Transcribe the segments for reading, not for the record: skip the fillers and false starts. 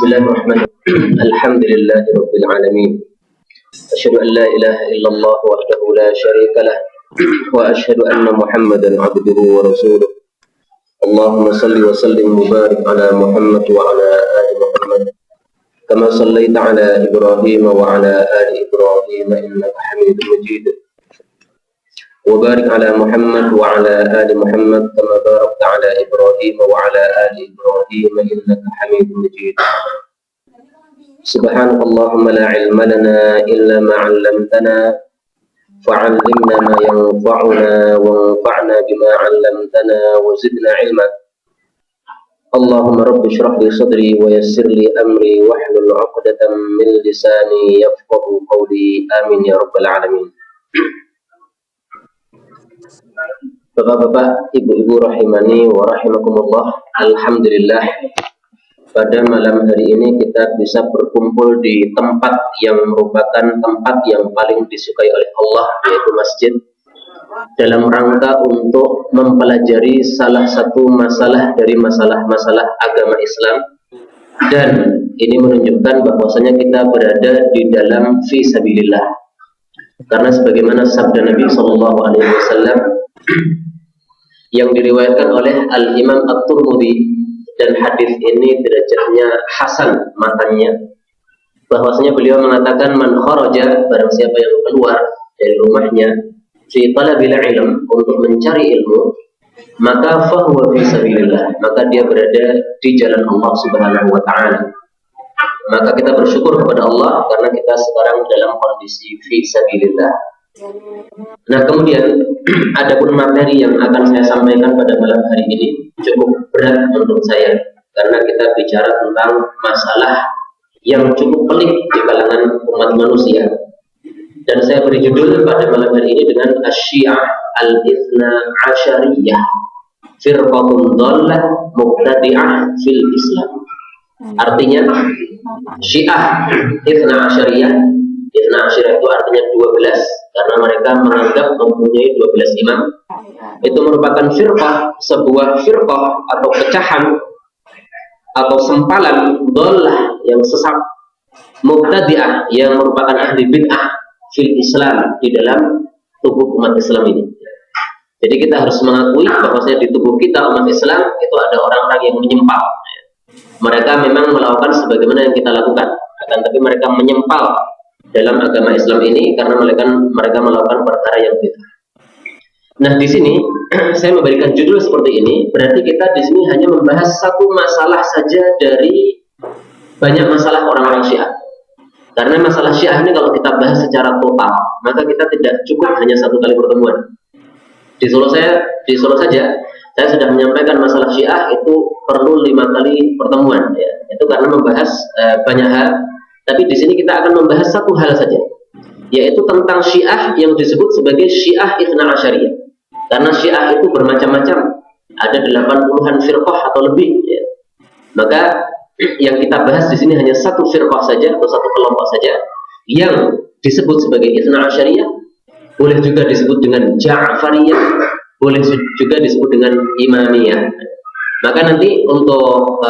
Bismillahirrahmanirrahim. Alhamdulillahirabbil alamin. Asyhadu an la ilaha illallah wahdahu la syarika lah wa asyhadu anna Muhammadan abduhu wa rasuluh. Allahumma salli wa sallim wa barik ala Muhammad wa ala ali Muhammad kama sallaita ala Ibrahim wa ala ali Ibrahim innaka Hamidum Majid. Wa barik ala Muhammad wa ala ali Muhammad kama barakta ala Ibrahim wa ala ali Ibrahim innaka Hamidum Majid. Subhanakallahumma la ilma lana illa ma 'allamtana fa'allimna ma yanfa'una wanfa'na bima 'allamtana wa zidna 'ilma. Allahumma rabbi shrah li sadri wa yassir li amri wahlul 'uqdatam min lisani yafqahu qawli. Amin ya rabbal alamin. Bapak-bapak, ibu-ibu rahimani wa rahimakumullah. Alhamdulillah, pada malam hari ini kita bisa berkumpul di tempat yang merupakan tempat yang paling disukai oleh Allah, yaitu masjid, dalam rangka untuk mempelajari salah satu masalah dari masalah-masalah agama Islam. Dan ini menunjukkan bahwasanya kita berada di dalam fi sabilillah, karena sebagaimana sabda Nabi SAW yang diriwayatkan oleh Al-Imam At-Tirmidzi, dan hadis ini derajatnya hasan matanya, bahwasanya beliau mengatakan, man kharaja, barang siapa yang keluar dari rumahnya fi talabil ilm, untuk mencari ilmu, maka fahuwa fi sabilillah, maka dia berada di jalan Allah Subhanahu wa taala. Maka kita bersyukur kepada Allah karena kita sekarang dalam kondisi fi sabilillah. Nah, kemudian adapun materi yang akan saya sampaikan pada malam hari ini cukup berat menurut saya, karena kita bicara tentang masalah yang cukup pelik di kalangan umat manusia. Dan saya beri judul pada malam hari ini dengan Asy-Syiah Al-Ithna Asyariyah, Firqatun Dhallah Mubtadi'ah fil Islam. Artinya Syiah Ithna Asyariyah. Ithna Asyariyah itu artinya 12, karena mereka menganggap mempunyai 12 imam. Itu merupakan firqah, sebuah firqah atau pecahan atau sempalan dhallah yang sesat, mubtadi'ah yang merupakan ahli bid'ah fil Islam, di dalam tubuh umat Islam ini. Jadi kita harus mengakui bahwasanya di tubuh kita umat Islam itu ada orang-orang yang menyempal. Mereka memang melakukan sebagaimana yang kita lakukan, akan tapi mereka menyempal dalam agama Islam ini karena mereka melakukan perkara yang bid'ah. Nah, di sini saya memberikan judul seperti ini, berarti kita di sini hanya membahas satu masalah saja dari banyak masalah orang-orang Syiah. Karena masalah Syiah ini kalau kita bahas secara total, maka kita tidak cukup hanya satu kali pertemuan. Di Solo saja saya sudah menyampaikan masalah Syiah itu perlu 5 kali pertemuan, ya. Itu karena membahas banyak hal. Tapi di sini kita akan membahas satu hal saja, yaitu tentang Syiah yang disebut sebagai Syiah Ithna Asyariyah. Karena Syiah itu bermacam-macam, ada 80-an firqah atau lebih, ya. Maka yang kita bahas di sini hanya satu firqah saja atau satu kelompok saja yang disebut sebagai Ithna Asyariyah. Boleh juga disebut dengan Ja'fariyah, boleh juga disebut dengan Imamiyah. Maka nanti untuk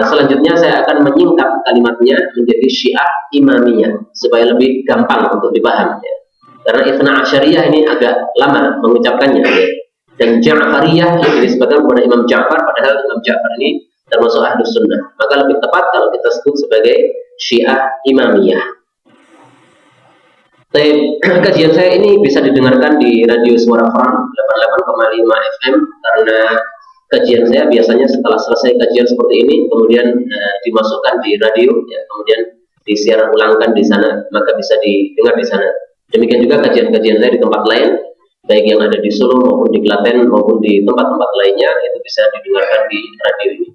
selanjutnya saya akan menyingkat kalimatnya menjadi Syiah Imamiyah supaya lebih gampang untuk dipaham, ya. Karena Ithna Asyariyah ini agak lama mengucapkannya, ya. Dan Ja'fariyah yang disebutkan kepada Imam Ja'far, padahal Imam Ja'far ini termasuk Ahlus Sunnah. Maka lebih tepat kalau kita sebut sebagai Syiah Imamiyah. Kajian saya ini bisa didengarkan di Radio Suara Front 88,5 FM, karena kajian saya biasanya setelah selesai kajian seperti ini kemudian dimasukkan di radio, ya, kemudian disiar ulangkan di sana, maka bisa didengar di sana. Demikian juga kajian-kajian saya di tempat lain, baik yang ada di Solo maupun di Klaten maupun di tempat-tempat lainnya, itu bisa didengarkan di radio ini.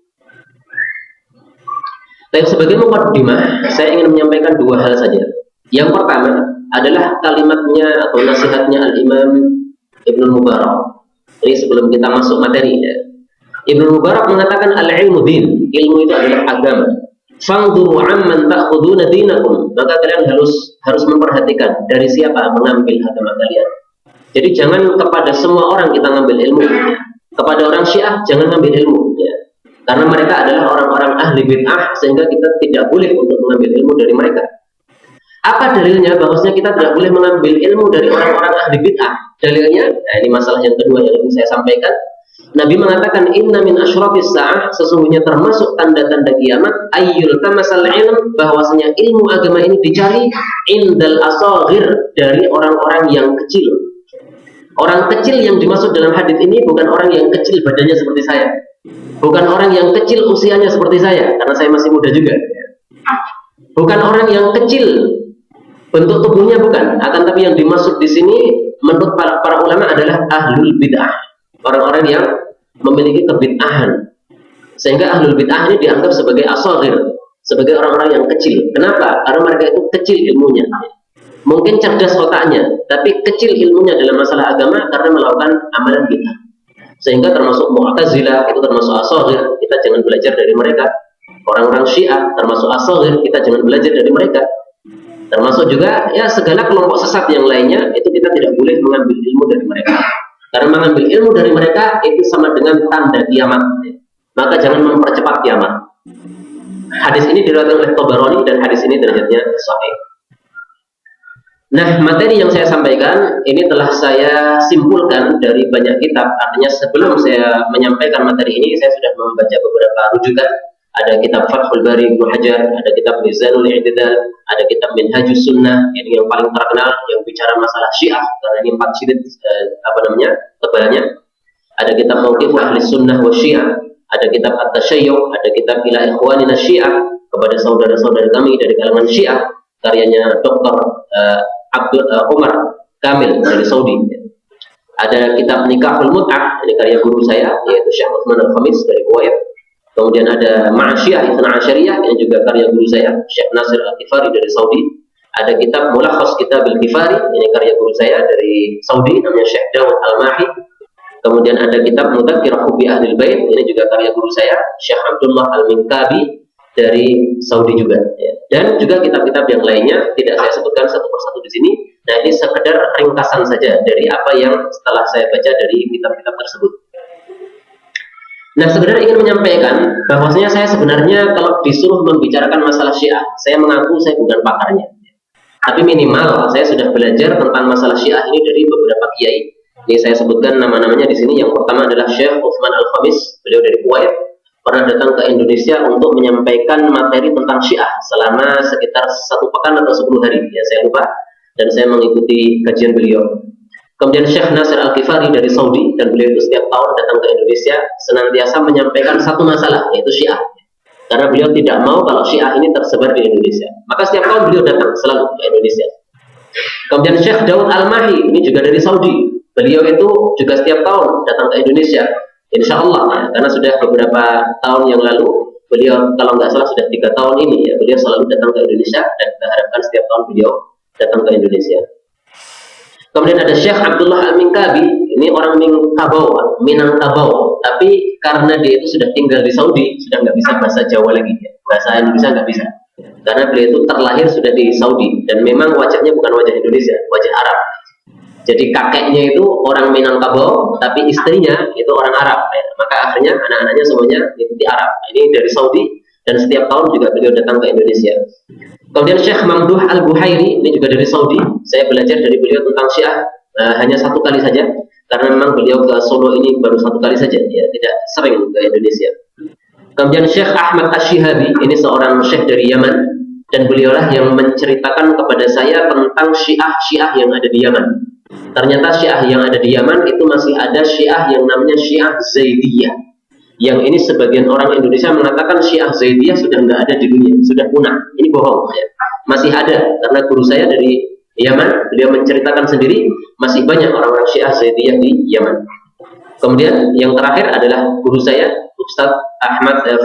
Tapi sebagai mukaddimah, saya ingin menyampaikan dua hal saja. Yang pertama adalah kalimatnya atau nasihatnya Al-Imam Ibnu Mubarak. Ini sebelum kita masuk materi, ya. Ibnu Mubarak mengatakan al-ilmu din, ilmu itu adalah agama. Fangduru amman ta'khuduna dinakum, maka kalian harus memperhatikan dari siapa mengambil agama kalian. Jadi jangan kepada semua orang kita ngambil ilmu. Kepada orang Syiah jangan ngambil ilmu, ya. Karena mereka adalah orang-orang ahli bid'ah, sehingga kita tidak boleh untuk mengambil ilmu dari mereka. Apa dalilnya bahwasanya kita tidak boleh mengambil ilmu dari orang-orang ahli bid'ah? Dalilnya, nah ini masalah yang kedua yang ingin saya sampaikan. Nabi mengatakan, inna min asyrafis sa'ah, sesungguhnya termasuk tanda-tanda kiamat, ayyul tamasal ilm, bahwasanya ilmu agama ini dicari indal asaghir, dari orang-orang yang kecil. Orang kecil yang dimaksud dalam hadis ini bukan orang yang kecil badannya seperti saya, bukan orang yang kecil usianya seperti saya, karena saya masih muda juga. Bukan orang yang kecil bentuk tubuhnya, bukan. Akan tapi yang dimaksud di sini menurut para ulama adalah ahlul bid'ah, orang-orang yang memiliki kebid'ahan, sehingga ahlul bid'ah ini dianggap sebagai asagir, sebagai orang-orang yang kecil. Kenapa? Karena mereka itu kecil ilmunya, mungkin cerdas otaknya, tapi kecil ilmunya dalam masalah agama karena melakukan amalan bid'ah. Sehingga termasuk Mu'tazilah itu termasuk asagir, kita jangan belajar dari mereka. Orang-orang Syiah termasuk asagir, kita jangan belajar dari mereka. Termasuk juga ya segala kelompok sesat yang lainnya, itu kita tidak boleh mengambil ilmu dari mereka. Karena mengambil ilmu dari mereka itu sama dengan tanda kiamat. Maka jangan mempercepat kiamat. Hadis ini diriwayatkan oleh Tabarani dan hadis ini derajatnya sahih. Nah, materi yang saya sampaikan ini telah saya simpulkan dari banyak kitab. Artinya sebelum saya menyampaikan materi ini, saya sudah membaca beberapa rujukan. Ada kitab Fathul Bari Ibnu Hajar, ada kitab Mizanul I'tidal, ada kitab Minhajus Sunnah, ini yang paling terkenal yang bicara masalah Syiah, karena ini 4 jilid tebalnya. Ada kitab Mauqif Ahli Sunnah wa Syiah, ada kitab At-Tashayyuh, ada kitab Ila Ikhwanina Syiah, kepada saudara-saudara kami dari kalangan Syiah, karyanya Dr. Umar Kamil dari Saudi. Ada kitab Nikahul Mut'ah, ini karya guru saya yaitu Syekh Utsman Al-Khamis dari Kuwait. Kemudian ada Ma'asyiyah Itsna Asyariyah, ini juga karya guru saya Syekh Nasir Al-Kifari dari Saudi. Ada kitab Mulakhas Kitab Al-Kifari, ini karya guru saya dari Saudi namanya Syekh Dawud Al-Mahi. Kemudian ada kitab Mudzakkirah Hubbi Ahlil Bait, ini juga karya guru saya Syekh Abdullah Al-Minkabi dari Saudi juga, ya. Dan juga kitab-kitab yang lainnya tidak saya sebutkan satu persatu di sini. Nah, ini sekedar ringkasan saja dari apa yang setelah saya baca dari kitab-kitab tersebut. Nah, sebenarnya ingin menyampaikan bahwasanya saya sebenarnya kalau disuruh membicarakan masalah Syiah, saya mengaku saya bukan pakarnya. Tapi minimal saya sudah belajar tentang masalah Syiah ini dari beberapa kiai. Ini saya sebutkan nama-namanya di sini. Yang pertama adalah Syekh Utsman Al-Khamis, beliau dari Kuwait. Pernah datang ke Indonesia untuk menyampaikan materi tentang Syiah selama sekitar 1 pekan atau 10 hari, ya saya lupa, dan saya mengikuti kajian beliau. Kemudian Syekh Nasir Al-Kifari dari Saudi, dan beliau itu setiap tahun datang ke Indonesia senantiasa menyampaikan satu masalah, yaitu Syiah. Karena beliau tidak mau kalau Syiah ini tersebar di Indonesia, maka setiap tahun beliau datang selalu ke Indonesia. Kemudian Syekh Dawud Al-Mahi, ini juga dari Saudi, beliau itu juga setiap tahun datang ke Indonesia. Insya Allah, ya, karena sudah beberapa tahun yang lalu, beliau kalau nggak salah sudah 3 tahun ini, ya, beliau selalu datang ke Indonesia, dan kita harapkan setiap tahun beliau datang ke Indonesia. Kemudian ada Syekh Abdullah Al-Minkabi, ini orang Minangkabau, tapi karena dia itu sudah tinggal di Saudi, sudah nggak bisa bahasa Jawa lagi, ya. Bahasa Indonesia nggak bisa, karena beliau itu terlahir sudah di Saudi, dan memang wajahnya bukan wajah Indonesia, wajah Arab. Jadi kakeknya itu orang Minangkabau, tapi istrinya itu orang Arab, ya. Maka akhirnya anak-anaknya semuanya ikuti Arab. Ini dari Saudi, dan setiap tahun juga beliau datang ke Indonesia. Kemudian Syekh Mamduh Al-Buhairi, ini juga dari Saudi. Saya belajar dari beliau tentang Syiah hanya 1 kali saja, karena memang beliau ke Solo ini baru 1 kali saja, ya, tidak sering ke Indonesia. Kemudian Syekh Ahmad Asy-Syihabi, ini seorang syekh dari Yaman, dan beliaulah yang menceritakan kepada saya tentang Syiah yang ada di Yaman. Ternyata Syiah yang ada di Yaman itu masih ada Syiah yang namanya Syiah Zaidiyah. Yang ini sebagian orang Indonesia mengatakan Syiah Zaidiyah sudah nggak ada di dunia, sudah punah. Ini bohong, ya. Masih ada, karena guru saya dari Yaman, beliau menceritakan sendiri masih banyak orang-orang Syiah Zaidiyah di Yaman. Kemudian yang terakhir adalah guru saya Ustaz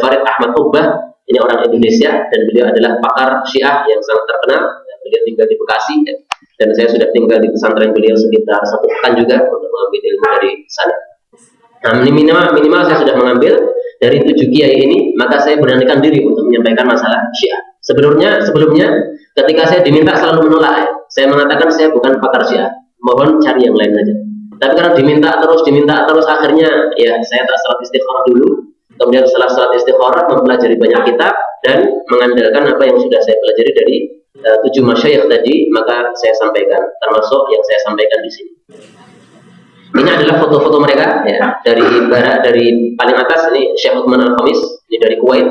Farid Ahmad Ubbah, ini orang Indonesia, dan beliau adalah pakar Syiah yang sangat terkenal. Beliau tinggal di Bekasi, dan saya sudah tinggal di pesantren beliau sekitar 1 pekan juga untuk mengambil ilmu dari sana. Nah, minimal saya sudah mengambil dari 7 kiai ini, maka saya beranikan diri untuk menyampaikan masalah Syiah. Sebelumnya ketika saya diminta selalu menolak, saya mengatakan saya bukan pakar Syiah, mohon cari yang lain saja. Tapi karena diminta terus, akhirnya ya saya tak salat istikharah dulu. Kemudian setelah salat istikharah mempelajari banyak kitab dan mengandalkan apa yang sudah saya pelajari dari 7 masyayikh tadi, maka saya sampaikan, termasuk yang saya sampaikan di sini. Ini adalah foto-foto mereka ya, dari barat, dari paling atas ini Syekh Uthman Al-Khamis, ini dari Kuwait,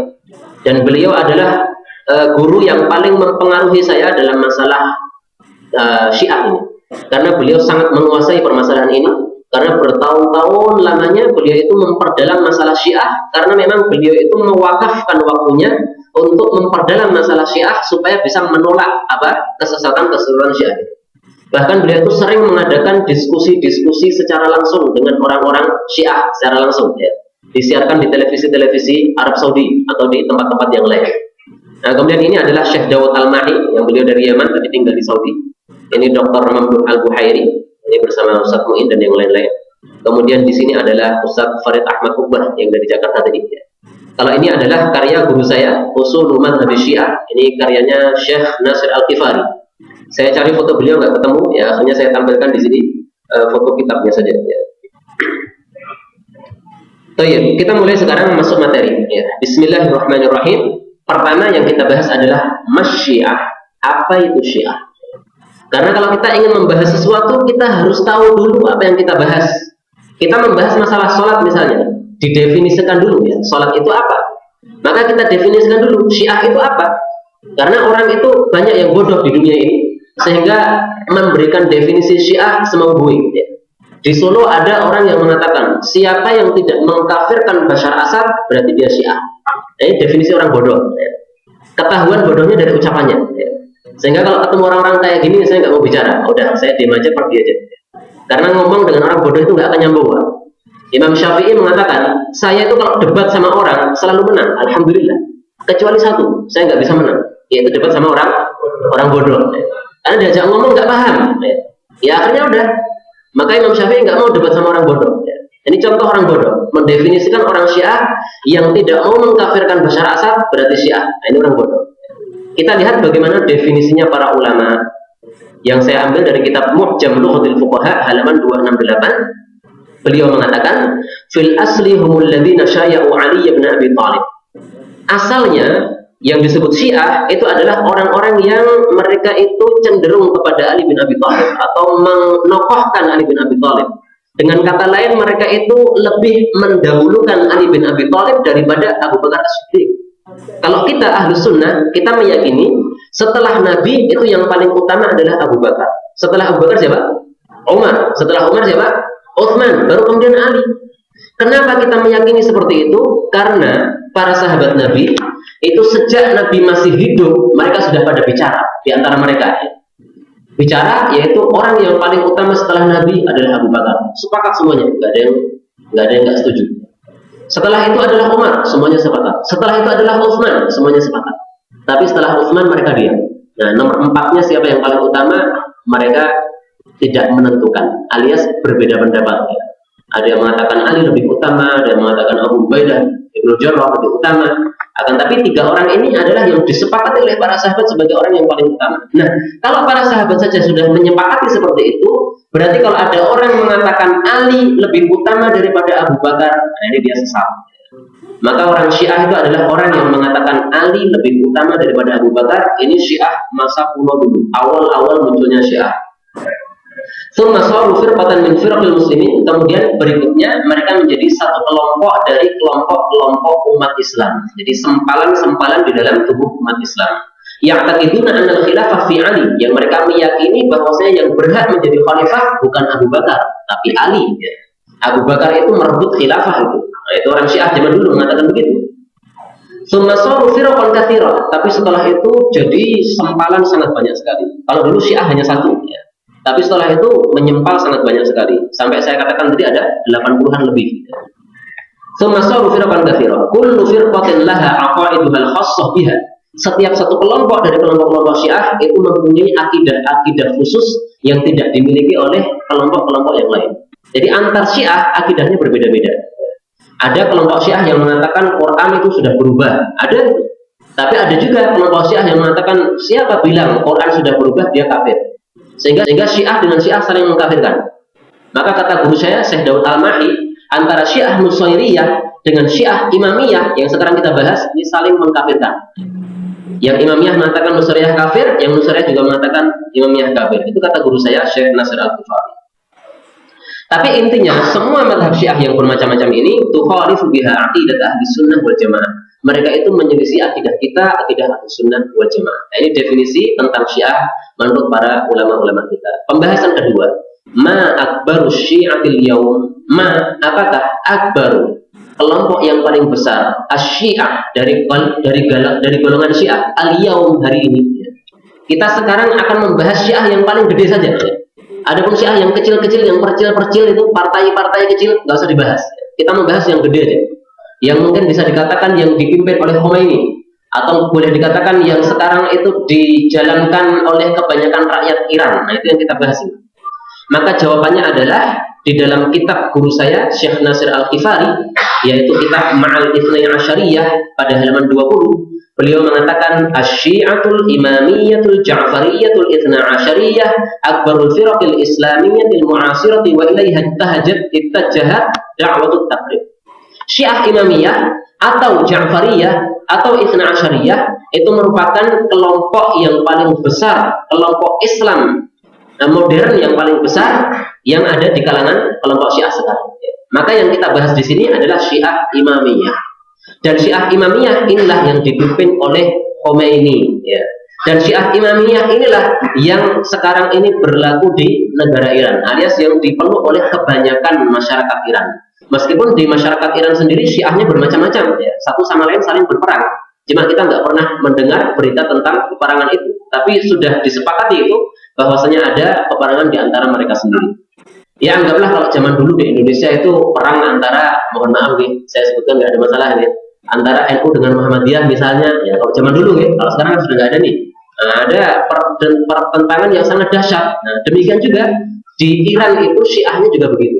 dan beliau adalah guru yang paling mempengaruhi saya dalam masalah Syiah ini, karena beliau sangat menguasai permasalahan ini, karena bertahun-tahun lamanya beliau itu memperdalam masalah Syiah, karena memang beliau itu mewakafkan waktunya untuk memperdalam masalah Syiah supaya bisa menolak kesesatan Syiah. Bahkan beliau itu sering mengadakan diskusi-diskusi secara langsung dengan orang-orang Syiah secara langsung ya. Disiarkan di televisi-televisi Arab Saudi atau di tempat-tempat yang lain. Nah, kemudian ini adalah Syekh Dawud Al-Mahi yang beliau dari Yaman tapi tinggal di Saudi. Ini Dr. Mamduh Al-Buhairi, ini bersama Ustaz Mu'in dan yang lain-lain. Kemudian di sini adalah Ustaz Farid Ahmad Kubah yang dari Jakarta tadi ya. Kalau ini adalah karya guru saya, Ushul Madhhab Syiah. Ini karyanya Syekh Nasir Al-Kifari. Saya cari foto beliau nggak ketemu, ya akhirnya saya tampilkan di sini foto kitabnya saja. Ya. Baik, kita mulai sekarang masuk materi. Ya. Bismillahirrahmanirrahim. Pertama yang kita bahas adalah Syiah. Apa itu Syiah? Karena kalau kita ingin membahas sesuatu, kita harus tahu dulu apa yang kita bahas. Kita membahas masalah sholat misalnya, didefinisikan dulu ya, sholat itu apa? Maka kita definisikan dulu, Syiah itu apa? Karena orang itu banyak yang bodoh di dunia ini, sehingga memberikan definisi Syiah semaunya. Ya. Di Solo ada orang yang mengatakan, siapa yang tidak mengkafirkan Bashar Assad berarti dia Syiah. Ini definisi orang bodoh. Ya. Ketahuan bodohnya dari ucapannya. Ya. Sehingga kalau ketemu orang-orang kayak gini, saya nggak mau bicara. Udah, saya diam aja, pergi aja. Karena ngomong dengan orang bodoh itu nggak akan nyambung. Pak. Imam Syafi'i mengatakan, saya itu kalau debat sama orang selalu menang, alhamdulillah. Kecuali satu, saya nggak bisa menang, yaitu debat sama orang bodoh. Karena diajak ngomong nggak paham, ya akhirnya udah. Maka Imam Syafi'i nggak mau debat sama orang bodoh. Ini contoh orang bodoh, mendefinisikan orang Syiah yang tidak mau mengkafirkan Bashar Assad berarti Syiah. Nah, ini orang bodoh. Kita lihat bagaimana definisinya para ulama yang saya ambil dari kitab Mu'jam Lughatil Fuqaha halaman 268. Beliau mengatakan, fil asli humul ladzina syaya'u Ali ibn Abi Thalib. Asalnya yang disebut Syiah itu adalah orang-orang yang mereka itu cenderung kepada Ali bin Abi Thalib atau menokohkan Ali bin Abi Thalib. Dengan kata lain, mereka itu lebih mendahulukan Ali bin Abi Thalib daripada Abu Bakar As-Siddiq. Kalau kita Ahlus Sunnah, kita meyakini setelah Nabi itu yang paling utama adalah Abu Bakar. Setelah Abu Bakar siapa? Umar. Setelah Umar siapa? Utsman. Baru kemudian Ali. Kenapa kita meyakini seperti itu? Karena para sahabat Nabi itu sejak Nabi masih hidup, mereka sudah pada bicara di antara mereka. Bicara yaitu orang yang paling utama setelah Nabi adalah Abu Bakar. Sepakat semuanya, nggak ada yang nggak setuju. Setelah itu adalah Umar, semuanya sepakat. Setelah itu adalah Utsman, semuanya sepakat. Tapi setelah Utsman mereka diam. Nah, nomor 4-nya siapa yang paling utama? Mereka tidak menentukan, alias berbeda pendapat. Ada yang mengatakan Ali lebih utama, ada yang mengatakan Abu Ubaidah Ibnu Jarrah lebih utama. Akan tapi 3 orang ini adalah yang disepakati oleh para sahabat sebagai orang yang paling utama. Nah, kalau para sahabat saja sudah menyepakati seperti itu, berarti kalau ada orang mengatakan Ali lebih utama daripada Abu Bakar, nah ini dia sesat. Maka orang Syiah itu adalah orang yang mengatakan Ali lebih utama daripada Abu Bakar. Ini Syiah masa kuno dulu, awal-awal munculnya Syiah. Tsumma saru firqatan min firqil muslimin. Kemudian berikutnya mereka menjadi satu kelompok dari kelompok-kelompok umat Islam. Jadi sempalan-sempalan di dalam tubuh umat Islam. Ya'taqiduna anna al-khilafah fi Ali, yang mereka meyakini bahwasanya yang berhak menjadi khalifah bukan Abu Bakar, tapi Ali. Abu Bakar itu merebut khilafah itu. Nah, itu orang Syiah zaman dulu mengatakan begitu. Tsumma saru firqan katsira, tapi setelah itu jadi sempalan sangat banyak sekali. Kalau dulu Syiah hanya satu ya. Tapi setelah itu menyempal sangat banyak sekali. Sampai saya katakan tadi ada 80-an lebih. Semasaru firqan katsira. Kullu firqatin laha aqaiduhal khassah biha. Setiap satu kelompok dari kelompok-kelompok Syiah itu mempunyai akidah-akidah khusus yang tidak dimiliki oleh kelompok-kelompok yang lain. Jadi antar Syiah akidahnya berbeda-beda. Ada kelompok Syiah yang mengatakan Quran itu sudah berubah. Ada. Tapi ada juga kelompok Syiah yang mengatakan siapa bilang Quran sudah berubah dia kafir. Sehingga Syiah dengan Syiah saling mengkafirkan. Maka kata guru saya Syekh Dawud Al-Mahi, antara Syiah Nusairiyah dengan Syiah Imamiyah yang sekarang kita bahas ini saling mengkafirkan. Yang Imamiyah mengatakan Nusairiyah kafir, yang Nusairiyah juga mengatakan Imamiyah kafir. Itu kata guru saya Syekh Nasir Al-Ghifari. Tapi intinya semua mazhab Syiah yang bermacam-macam ini tukhalifu biha aqidah ahli sunnah wal jamaah. Mereka itu menyelisih akidah kita, akidah ahli sunnah wal jamaah. Nah, ini definisi tentang Syiah menurut para ulama-ulama kita. Pembahasan kedua, ma akbaru syi'atil yaum, ma apakah akbaru kelompok yang paling besar asy-syiah dari golongan Syiah al-yaum hari ini. Kita sekarang akan membahas Syiah yang paling gede saja. Adapun Syiah yang kecil-kecil, yang percil-percil itu partai-partai kecil nggak usah dibahas. Kita membahas yang gede aja. Yang mungkin bisa dikatakan yang dipimpin oleh Khomeini, atau boleh dikatakan yang sekarang itu dijalankan oleh kebanyakan rakyat Iran. Nah, itu yang kita bahas ini. Maka jawabannya adalah di dalam kitab guru saya Syekh Nasir Al-Ghifari, yaitu kitab Ma'al Ithnai Asyariyah pada halaman 20. Beliau mengatakan asy-syi'atul imamiyatul ja'fariyatul itsna asyariyah akbarul firaqil islamiyyatil mu'asirati wa ilaiha ittajahat da'watut takrib. Syiah Imamiyah atau Ja'fariyah atau Itsna Asyariyah itu merupakan kelompok yang paling besar, kelompok Islam modern yang paling besar yang ada di kalangan kelompok Syiah sekarang. Maka yang kita bahas di sini adalah Syiah Imamiyah. Dan Syiah Imamiyah inilah yang dipimpin oleh Khomeini, ya. Dan Syiah Imamiyah inilah yang sekarang ini berlaku di negara Iran, alias yang dipeluk oleh kebanyakan masyarakat Iran. Meskipun di masyarakat Iran sendiri Syiahnya bermacam-macam, ya. Satu sama lain saling berperang. Cuma kita nggak pernah mendengar berita tentang peperangan itu. Tapi sudah disepakati itu bahwasanya ada peperangan di antara mereka sendiri. Ya anggaplah kalau zaman dulu di Indonesia itu perang antara, mohon maaf nih, saya sebutkan nggak ada masalah ini, antara NU dengan Muhammadiyah misalnya. Ya kalau zaman dulu nih, kalau sekarang sudah nggak ada nih. Nah, ada pertentangan yang sangat dahsyat. Nah, demikian juga di Iran itu Syiahnya juga begitu.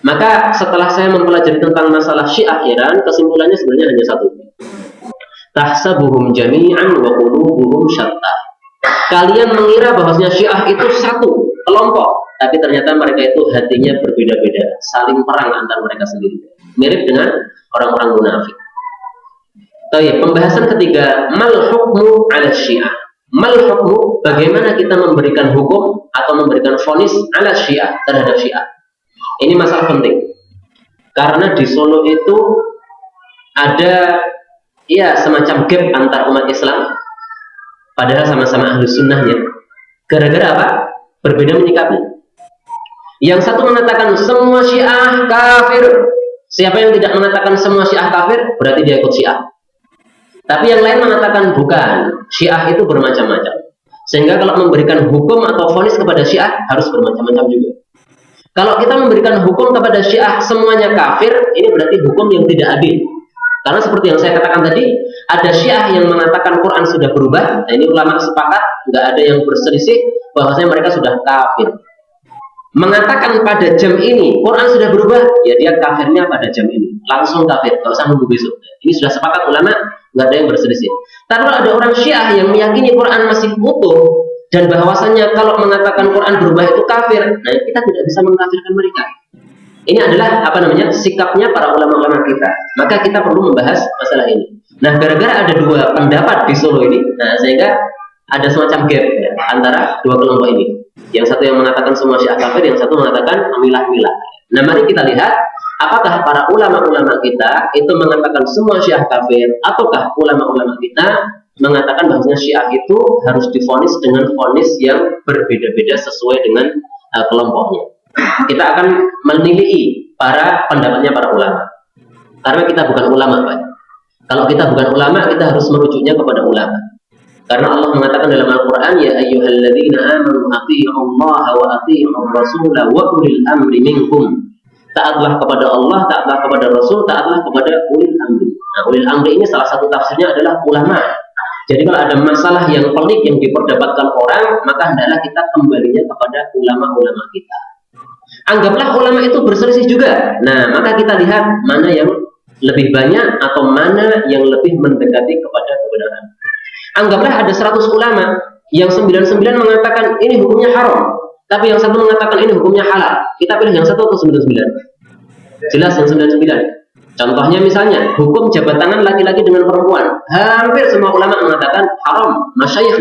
Maka setelah saya mempelajari tentang masalah Syiah Iran, kesimpulannya sebenarnya hanya satu. Tahsabuhum jami'an wa qulubuhum syatta. Kalian mengira bahwasanya Syiah itu satu kelompok, tapi ternyata mereka itu hatinya berbeda-beda, saling perang antar mereka sendiri. Mirip dengan orang-orang munafik. Baik, pembahasan ketiga, mal hukmu 'ala Syiah. Mal hukmu, bagaimana kita memberikan hukum atau memberikan vonis 'ala Syiah, terhadap Syiah. Ini masalah penting. Karena di Solo itu ada ya semacam gap antar umat Islam, padahal sama-sama ahlu sunnahnya. Gara-gara apa? Berbeda menyikapi. Yang satu mengatakan semua Syiah kafir. Siapa yang tidak mengatakan semua Syiah kafir, berarti dia ikut Syiah. Tapi yang lain mengatakan bukan. Syiah itu bermacam-macam. Sehingga kalau memberikan hukum atau vonis kepada Syiah harus bermacam-macam juga. Kalau kita memberikan hukum kepada Syiah semuanya kafir, ini berarti hukum yang tidak adil. Karena seperti yang saya katakan tadi, ada Syiah yang mengatakan Quran sudah berubah. Nah, ini ulama sepakat, nggak ada yang berselisih bahwasanya mereka sudah kafir. Mengatakan pada jam ini Quran sudah berubah, ya dia kafirnya pada jam ini, langsung kafir, nggak usah nunggu besok. Ini sudah sepakat ulama, nggak ada yang berselisih. Tapi kalau ada orang Syiah yang meyakini Quran masih utuh dan bahwasanya kalau mengatakan Quran berubah itu kafir, nah kita tidak bisa mengkafirkan mereka. Ini adalah sikapnya para ulama-ulama kita. Maka kita perlu membahas masalah ini. Nah, gara-gara ada dua pendapat di Solo ini, nah sehingga ada semacam gap ya, antara dua kelompok ini. Yang satu yang mengatakan semua Syiah kafir, yang satu mengatakan milah-milah. Nah, mari kita lihat apakah para ulama-ulama kita itu mengatakan semua Syiah kafir, ataukah ulama-ulama kita mengatakan bahwasanya Syiah itu harus divonis dengan vonis yang berbeda-beda sesuai dengan kelompoknya. Kita akan menilai pendapatnya para ulama. Karena kita bukan ulama, Pak. Kalau kita bukan ulama, kita harus merujuknya kepada ulama. Karena Allah mengatakan dalam Al-Quran, ya ayyuhalladzina amanu athi'ullaha wa athi'ur rasula wa ulil amri minkum. Taatlah kepada Allah, taatlah kepada Rasul, taatlah kepada ulil amri. Nah, ulil amri ini salah satu tafsirnya adalah ulama. Jadi kalau ada masalah yang pelik yang diperdapatkan orang, maka hendaklah kita kembalinya kepada ulama-ulama kita. Anggaplah ulama itu berselisih juga. Nah, maka kita lihat mana yang lebih banyak atau mana yang lebih mendekati kepada kebenaran. Anggaplah ada 100 ulama, yang 99 mengatakan ini hukumnya haram, tapi yang satu mengatakan ini hukumnya halal. Kita pilih yang satu atau 99? Jelas yang 99. Contohnya misalnya hukum jabat tangan laki-laki dengan perempuan, hampir semua ulama mengatakan haram. Masyayikh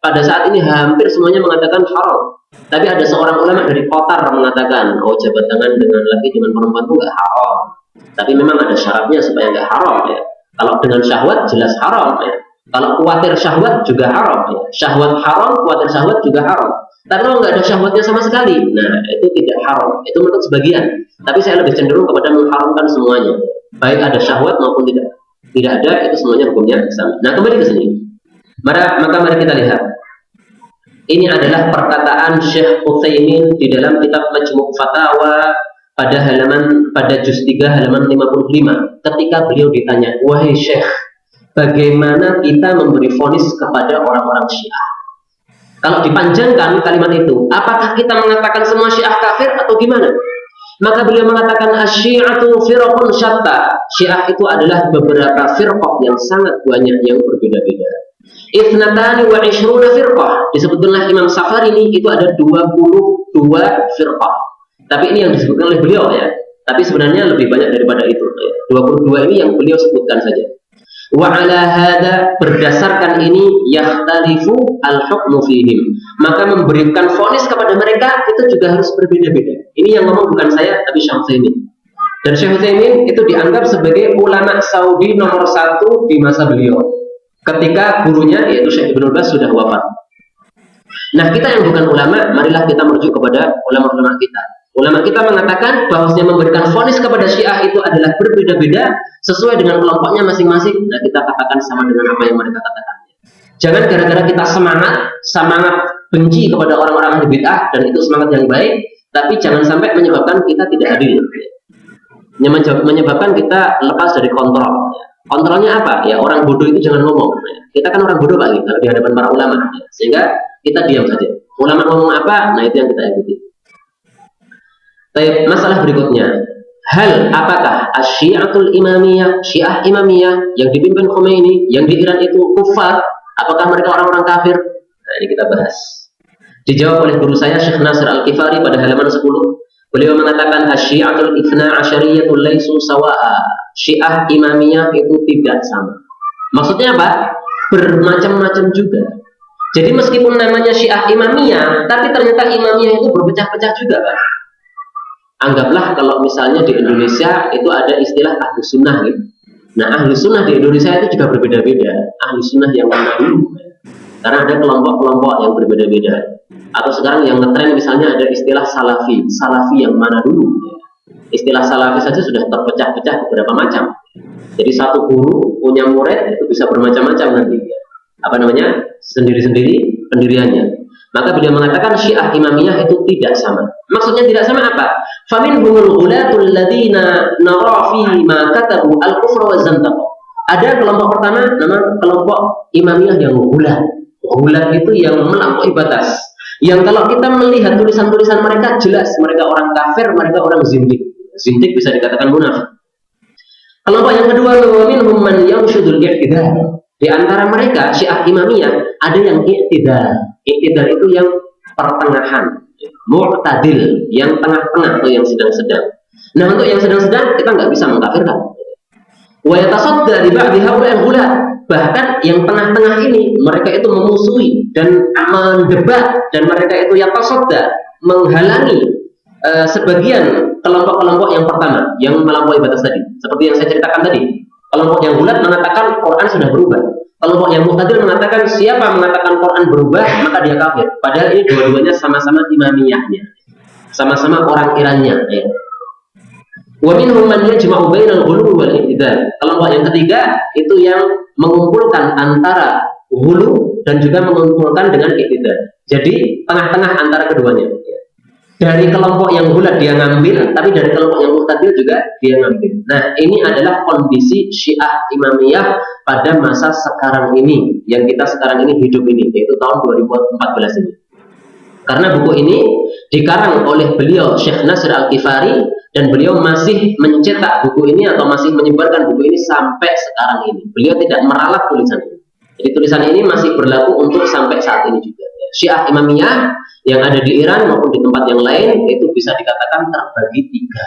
pada saat ini hampir semuanya mengatakan haram. Tapi ada seorang ulama dari Qatar mengatakan, oh jabat tangan dengan laki dengan perempuan itu nggak haram. Tapi memang ada syaratnya supaya nggak haram ya. Kalau dengan syahwat jelas haram ya. Kalau khawatir syahwat juga haram ya. Syahwat haram, khawatir syahwat juga haram. Tapi kalau nggak ada syahwatnya sama sekali, nah itu tidak haram. Itu menurut sebagian. Tapi saya lebih cenderung kepada mengharamkan semuanya, baik ada syahwat maupun tidak. Tidak ada, itu semuanya hukumnya sama. Nah kembali ke sini. Maka mari kita lihat. Ini adalah perkataan Syekh Utsaimin di dalam kitab Majmu' Fatawa pada juz 3 halaman 55. Ketika beliau ditanya, wahai Syekh, bagaimana kita memberi vonis kepada orang-orang Syiah? Kalau dipanjangkan kalimat itu, apakah kita mengatakan semua Syiah kafir atau gimana? Maka beliau mengatakan asy-syi'atu firqun syatta. Syiah itu adalah beberapa firqah yang sangat banyak yang berbeda-beda. Ithnatani wa ishruna firqah. Disebutkanlah Imam Safari ini itu ada 22 firqah. Tapi ini yang disebutkan oleh beliau ya. Tapi sebenarnya lebih banyak daripada itu. 22 ini yang beliau sebutkan saja. Wa ala hada, berdasarkan ini yakhtalifu al-hukmu fihim, maka memberikan vonis kepada mereka itu juga harus berbeda-beda. Ini yang ngomong bukan saya tapi Syekh Utsaimin. Dan Syekh Utsaimin itu dianggap sebagai ulama Saudi nomor 1 di masa beliau. Ketika gurunya yaitu Syekh Ibnu Baz sudah wafat. Nah, kita yang bukan ulama, marilah kita merujuk kepada ulama-ulama kita. Ulama kita mengatakan bahwasanya memberikan vonis kepada Syiah itu adalah berbeda-beda sesuai dengan kelompoknya masing-masing. Nah, kita katakan sama dengan apa yang mereka katakan. Jangan gara-gara kita semangat benci kepada orang-orang ahli bid'ah, dan itu semangat yang baik, tapi jangan sampai menyebabkan kita tidak adil. Menyebabkan kita lepas dari kontrol. Kontrolnya apa? Ya orang bodoh itu jangan ngomong. Kita kan orang bodoh Pak, kalau di hadapan para ulama. Sehingga kita diam saja. Ulama ngomong apa? Nah, itu yang kita ikuti. Baik, masalah berikutnya. Apakah Asy-Syi'atul Imamiyah, Syiah Imamiyah yang dipimpin Khomeini, yang di Iran itu kufar? Apakah mereka orang-orang kafir? Nah, ini kita bahas. Dijawab oleh guru saya Syekh Nasir Al-Kifari pada halaman 10. Beliau mengatakan Asy-Syi'atul Itsna Asyariyatul laisu sawa'a. Syiah Imamiyah itu tidak sama. Maksudnya apa? Bermacam-macam juga. Jadi meskipun namanya Syiah Imamiyah, tapi ternyata Imamiyah itu berpecah-pecah juga, Pak. Anggaplah kalau misalnya di Indonesia itu ada istilah ahlu sunnah gitu. Nah, ahlu sunnah di Indonesia itu juga berbeda-beda. Ahlu sunnah yang mana dulu? Karena ada kelompok-kelompok yang berbeda-beda. Atau sekarang yang ngetren misalnya ada istilah salafi. Salafi yang mana dulu? Istilah salafi saja sudah terpecah-pecah beberapa macam. Jadi satu guru punya murid itu bisa bermacam-macam nanti. Apa namanya? Sendiri-sendiri pendiriannya. Maka beliau mengatakan Syiah Imamiyah itu tidak sama. Maksudnya tidak sama apa? Faminhumul ghulatul ladzina nara fi ma katabu al-kufra wa zandaq. Ada kelompok pertama nama kelompok Imamiyah yang ghulat. Ghulat itu yang melampaui batas. Yang kalau kita melihat tulisan-tulisan mereka jelas mereka orang kafir, mereka orang zindik. Zindik bisa dikatakan munafik. Kelompok yang kedua minhum man yamshudul i'tidal. Di antara mereka Syiah Imamiyah ada yang i'tidal. I'tidal itu yang pertengahan, mu'tadil, yang tengah-tengah atau yang sedang-sedang. Nah, untuk yang sedang-sedang kita nggak bisa mengkafirkan. Wa yatasadda li ba'di haula'il ghulat. Bahkan yang tengah-tengah ini mereka itu memusuhi dan mendebat, dan mereka itu yatasadda, menghalangi sebagian kelompok-kelompok yang pertama yang melampaui batas tadi. Seperti yang saya ceritakan tadi. Kelompok yang ghulat mengatakan Quran sudah berubah. Kelompok yang mu'tadil mengatakan siapa mengatakan Quran berubah maka dia kafir. Padahal ini dua-duanya sama-sama imamiyahnya, sama-sama orang Irannya. Ya. Wa minhum man yajma'u bainal ghulu wal i'tidal. Kelompok yang ketiga itu yang mengumpulkan antara ghulu dan juga mengumpulkan dengan i'tidal. Jadi tengah-tengah antara keduanya. Dari kelompok yang ghulat dia ngambil, tapi dari kelompok yang mu'tadil juga dia ngambil. Nah, ini adalah kondisi Syiah Imamiyah pada masa sekarang ini, yang kita sekarang ini hidup ini, yaitu tahun 2014 ini. Karena buku ini dikarang oleh beliau Syekh Nasir Al-Kifari, dan beliau masih mencetak buku ini atau masih menyebarkan buku ini sampai sekarang ini. Beliau tidak meralat tulisan ini. Jadi tulisan ini masih berlaku untuk sampai saat ini juga. Syiah Imamiyah yang ada di Iran maupun di tempat yang lain itu bisa dikatakan terbagi tiga.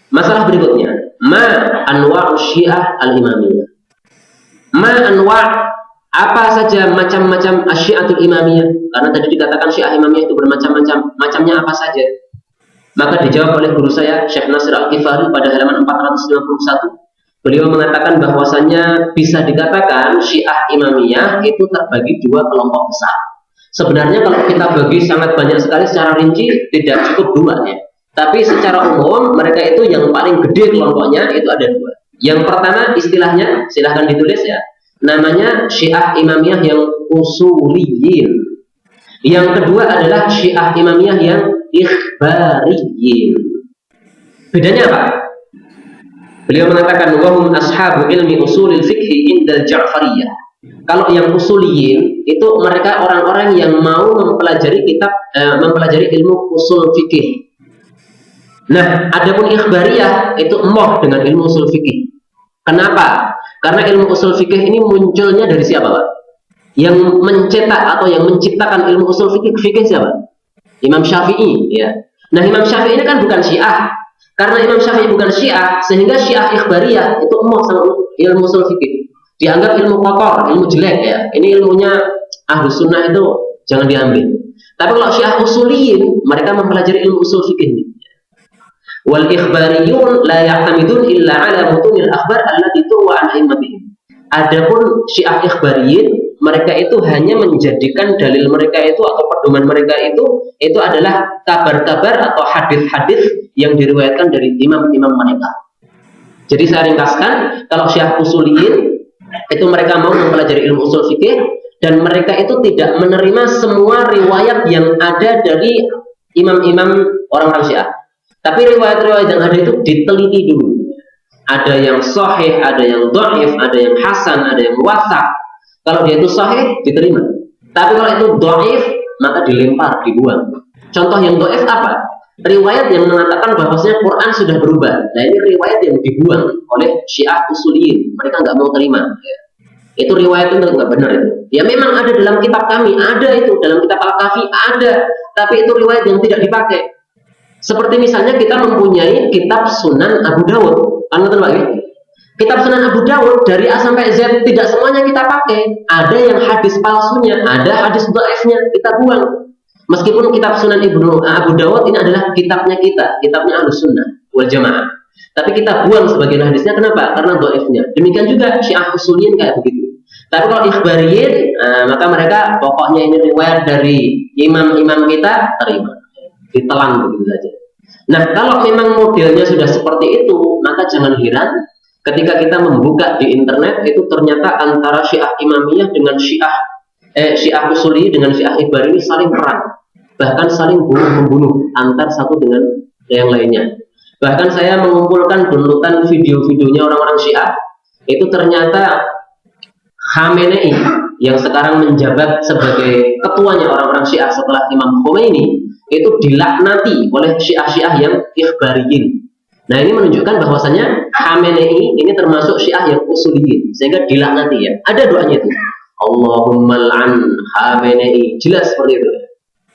Masalah berikutnya, ma anwa'u syiah al-imamiyah. Ma anwa' apa saja macam-macam asyiatul imamiyah? Karena tadi dikatakan syiah imamiyah itu bermacam-macam. Macamnya apa saja? Maka dijawab oleh guru saya Syekh Nasir Al-Ghifari pada halaman 451. Beliau mengatakan bahwasannya bisa dikatakan syiah imamiyah itu terbagi dua kelompok besar. Sebenarnya kalau kita bagi sangat banyak sekali secara rinci tidak cukup dua ya. Tapi secara umum mereka itu yang paling gede kelompoknya itu ada dua. Yang pertama istilahnya silahkan ditulis ya. Namanya syiah imamiyah yang usuliyin. Yang kedua adalah syiah imamiyah yang ikhbariyin. Bedanya apa? Beliau mengatakan wahum ashabu ilmi usulil fikhi indal Ja'fariyah. Kalau yang usuliyin itu mereka orang-orang yang mau mempelajari kitab mempelajari ilmu usul fikih. Nah, adapun ikhbariyah itu emoh dengan ilmu usul fikih. Kenapa? Karena ilmu usul fikih ini munculnya dari siapa, Pak? Yang mencetak atau yang menciptakan ilmu usul fikih siapa? Imam Syafi'i, ya. Nah, Imam Syafi'i ini kan bukan Syiah. Karena Imam Syafi'i bukan Syiah, sehingga Syiah ikhbariyah itu emoh sama ilmu usul fikih. Dianggap ilmu kotor, ilmu jelek ya. Ini ilmunya Ahlus Sunnah itu jangan diambil. Tapi kalau Syiah usuliyin, mereka mempelajari ilmu usul fikih ini. Wal ikhbariyun la ya'tamidun illa ala mutunil akhbar allati tuwa an a'immatihim. Adapun Syiah ikhbariyin, mereka itu hanya menjadikan dalil mereka itu atau pedoman mereka itu adalah kabar-kabar atau hadis-hadis yang diriwayatkan dari imam-imam mereka. Jadi saya ringkaskan, kalau Syiah usuliyin itu mereka mau mempelajari ilmu usul fikih dan mereka itu tidak menerima semua riwayat yang ada dari imam-imam orang-orang Syiah. Tapi riwayat-riwayat yang ada itu diteliti dulu. Ada yang sahih, ada yang dhaif, ada yang hasan, ada yang wasak. Kalau dia itu sahih, diterima. Tapi kalau itu dhaif, maka dilempar, dibuang. Contoh yang dhaif apa? Riwayat yang mengatakan bahwasanya Quran sudah berubah. Nah, ini riwayat yang dibuang oleh Syiah usuliyin. Mereka nggak mau terima. Itu riwayat itu nggak benar itu. Ya memang ada dalam kitab kami, ada itu dalam kitab Al-Kafi ada. Tapi itu riwayat yang tidak dipakai. Seperti misalnya kita mempunyai kitab Sunan Abu Dawud, kitab Sunan Abu Dawud dari A sampai Z tidak semuanya kita pakai. Ada yang hadis palsunya, ada hadis dhaifnya kita buang. Meskipun kitab Sunan Abu Dawud ini adalah kitabnya kita, kitabnya Ahlus Sunnah wal Jamaah. Tapi kita buang sebagian hadisnya, kenapa? Karena dhaifnya. Demikian juga Syiah usuliyin kayak begitu. Tapi kalau ikhbariyin, maka mereka pokoknya ini riwayat dari imam-imam kita terima. Ditelan begitu saja. Nah, kalau memang modelnya sudah seperti itu, maka jangan heran ketika kita membuka di internet itu ternyata antara Syiah Imamiyah dengan Syiah Usuli dengan Syiah Ikhbari ini saling perang, bahkan saling bunuh-membunuh antar satu dengan yang lainnya. Bahkan saya mengumpulkan bunutan video-videonya orang-orang Syiah, itu ternyata Khamenei yang sekarang menjabat sebagai ketuanya orang-orang Syiah setelah Imam Khomeini itu dilaknati oleh Syiah-Syiah yang ikhbariyin. Nah, ini menunjukkan bahwasanya Khamenei ini termasuk Syiah yang usuliyin, sehingga dilaknati ya. Ada doanya itu. Allahumma la'an Khamenei, jelas seperti itu.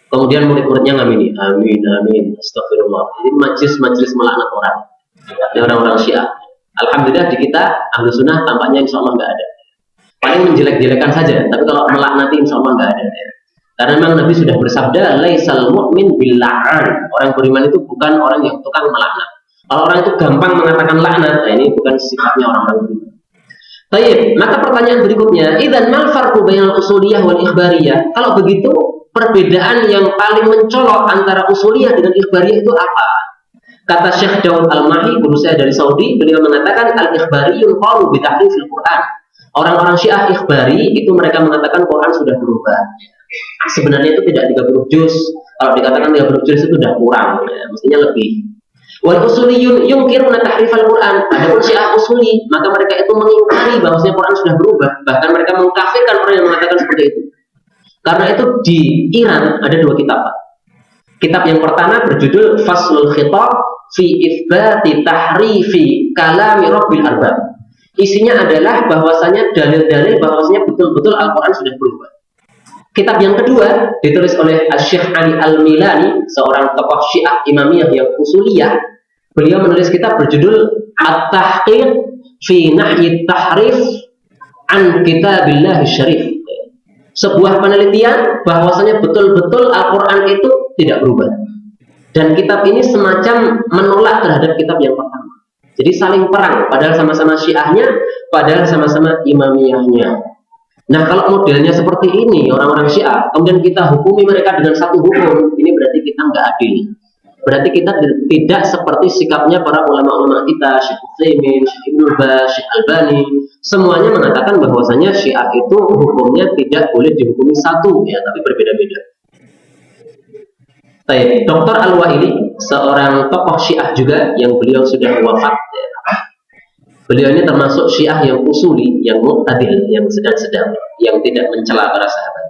Kemudian murid-muridnya ngamini, amin amin, astagfirullah. Ini majlis melaknat orang. Ini orang-orang Syiah. Alhamdulillah di kita Ahlus Sunnah tampaknya insya Allah nggak ada. Paling menjelek-jelekan saja, tapi kalau melaknati insya Allah nggak ada. Karena memang Nabi sudah bersabda, laisal mu'min bil la'an. Orang beriman itu bukan orang yang tukang melaknat. Kalau orang itu gampang mengatakan laknat, nah ini bukan sifatnya orang-orang beriman. Baik, maka pertanyaan berikutnya, idzan mal farqu bainal usuliyah wal ikhbariyah? Kalau begitu, perbedaan yang paling mencolok antara usuliyah dengan ikhbariyah itu apa? Kata Syekh Daud Al-Mahi, guru saya dari Saudi, beliau mengatakan al-ikhbariyun qalu bi tahrifil Quran. Orang-orang Syiah ikhbari itu mereka mengatakan Quran sudah berubah. Sebenarnya itu tidak 30 juz. Kalau dikatakan 30 juz itu sudah kurang, ya, mestinya lebih. Wal usuliyun yungkiruna tahrifal Quran. Adapun Syiah usuli, maka mereka itu mengingkari bahwasanya Quran sudah berubah. Bahkan mereka mengkafirkan orang yang mengatakan seperti itu. Karena itu di Iran ada dua kitab. Kitab yang pertama berjudul Faslul Khitab fi Itsbati Tahrifi Kalami Rabbil Arbab. Isinya adalah bahwasanya dalil-dalil bahwasanya betul-betul Al-Quran sudah berubah. Kitab yang kedua ditulis oleh Syekh Ali Al-Milani, seorang tokoh Syiah Imamiyah yang usuliyah. Beliau menulis kitab berjudul At-Tahqiq fi Nahyi Tahrif an Kitabillah Syarif. Sebuah penelitian bahwasanya betul-betul Al-Quran itu tidak berubah. Dan kitab ini semacam menolak terhadap kitab yang pertama. Jadi saling perang, padahal sama-sama syiahnya, padahal sama-sama imamiyahnya. Nah, kalau modelnya seperti ini, orang-orang syiah, kemudian kita hukumi mereka dengan satu hukum, ini berarti kita nggak adil. Berarti kita tidak seperti sikapnya para ulama-ulama kita, Syekh Utsaimin, Syekh Ibnu Baz, Syekh Albani, semuanya mengatakan bahwasanya syiah itu hukumnya tidak boleh dihukumi satu, ya, tapi berbeda-beda. Dr. Al-Wa'ili, seorang tokoh syiah juga yang beliau sudah wafat, ya. Beliau ini termasuk syiah yang usuli, yang mu'tadil, yang sedang-sedang, yang tidak mencela para sahabat.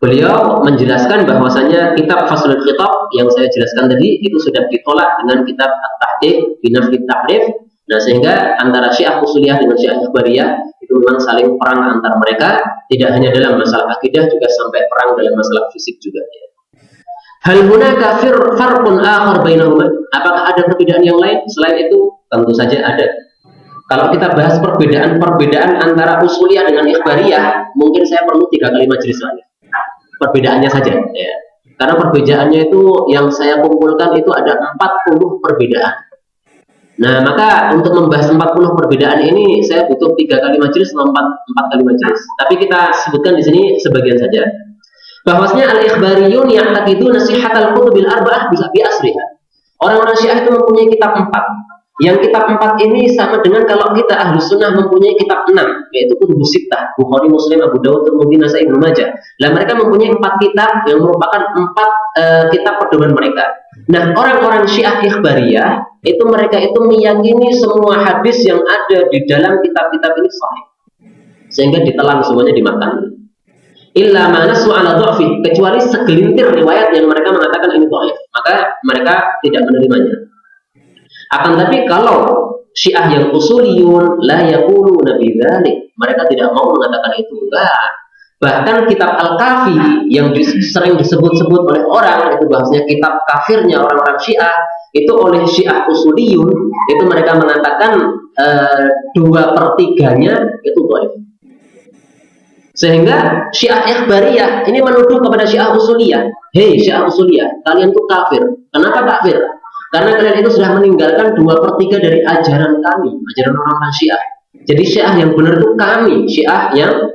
Beliau menjelaskan bahwasanya kitab Faslul Khitab yang saya jelaskan tadi itu sudah ditolak dengan kitab At-Tahqiq fi Nahyi Tahrif. Nah, sehingga antara syiah usuliyah dengan syiah ikhbariyah itu memang saling perang antar mereka, tidak hanya dalam masalah akidah, juga sampai perang dalam masalah fisik juga, ya. Hal hunaka farqun akhar bainahuma? Apakah ada perbedaan yang lain selain itu? Tentu saja ada. Kalau kita bahas perbedaan antara usuliyah dengan ikhbariyah, mungkin saya perlu 3 kali majelis lagi. Perbedaannya saja, ya. Karena perbedaannya itu yang saya kumpulkan itu ada 40 perbedaan. Nah, maka untuk membahas 40 perbedaan ini saya butuh 3 kali majelis atau 4 kali majelis. Tapi kita sebutkan di sini sebagian saja. Bahwasanya al-ikhbariyun ya'taqidu nasihatal kutubil arba'ah bisa bi asriha. Orang-orang Syiah itu mempunyai kitab 4. Yang kitab 4 ini sama dengan kalau kita Ahlus Sunnah mempunyai kitab 6, yaitu Kutubus Sittah, Bukhari, Muslim, Abu Dawud, Tirmidzi, Nasa'i, Ibnu Majah. Lah mereka mempunyai 4 kitab yang merupakan 4 kitab pedoman mereka. Nah, orang-orang Syiah Ikhbariyah itu mereka itu meyakini semua hadis yang ada di dalam kitab-kitab ini sahih. Sehingga ditelan semuanya dimakan. Illa ma nasu ala dha'fi, kecuali segelintir riwayat yang mereka mengatakan ini dhaif, maka mereka tidak menerimanya. Akan tapi kalau Syiah yang usuliyun la yaquluna bidzalik, mereka tidak mau mengatakan itu. Enggak. Bahkan kitab Al-Kafi yang sering disebut-sebut oleh orang itu bahasanya kitab kafirnya orang-orang Syiah, itu oleh Syiah usuliyun itu mereka mengatakan 2/3-nya itu dhaif. Sehingga Syiah Ikhbariyah ini menuduh kepada Syiah Usuliyah, hei Syiah Usuliyah, kalian tuh kafir. Kenapa kafir? Karena kalian itu sudah meninggalkan 2/3 dari ajaran kami, ajaran orang-orang Syiah. Jadi Syiah yang benar itu kami, Syiah yang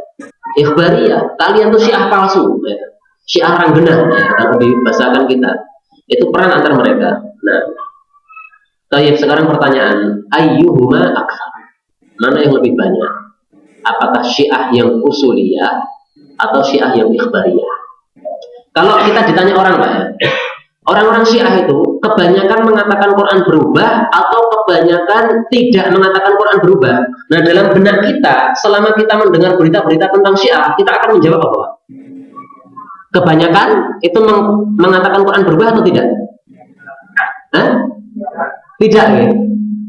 Ikhbariyah. Kalian tuh Syiah palsu, ya. Syiah ranggena, ya, kalau dibahasakan kita. Itu perang antar mereka. Nah, sekarang pertanyaan, ayyuhuma akthar? Mana yang lebih banyak? Apakah Syiah yang usuliyah atau Syiah yang ikhbariyah? Kalau kita ditanya orang, Pak, ya, orang-orang Syiah itu kebanyakan mengatakan Quran berubah atau kebanyakan tidak mengatakan Quran berubah. Nah, dalam benak kita, selama kita mendengar berita-berita tentang Syiah, kita akan menjawab apa, Pak? Kebanyakan itu mengatakan Quran berubah atau tidak? Hah? Tidak, ya?